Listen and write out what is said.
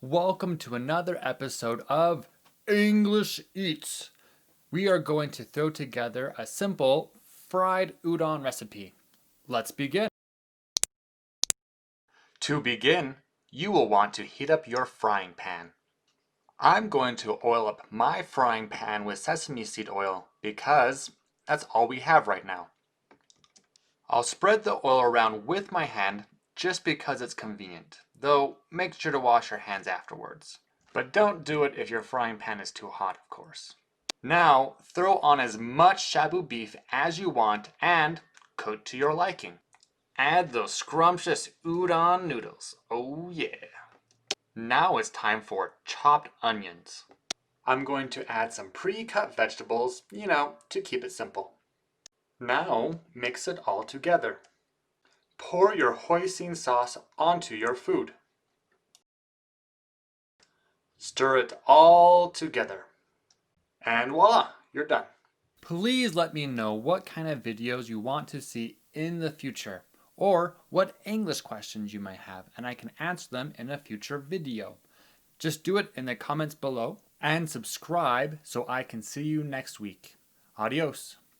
Welcome to another episode of English Eats. We are going to throw together a simple fried udon recipe. Let's begin. To begin, you will want to heat up your frying pan. I'm going to oil up my frying pan with sesame seed oil because that's all we have right now. I'll spread the oil around with my hand just because it's convenient, though make sure to wash your hands afterwards. But don't do it if your frying pan is too hot, of course. Now, throw on as much shabu beef as you want and cook to your liking. Add those scrumptious udon noodles. Oh yeah. Now it's time for chopped onions. I'm going to add some pre-cut vegetables, to keep it simple. Now mix it all together. Pour your hoisin sauce onto your food. Stir it all together. And voila, you're done. Please let me know what kind of videos you want to see in the future, or what English questions you might have, and I can answer them in a future video. Just do it in the comments below and subscribe so I can see you next week. Adios.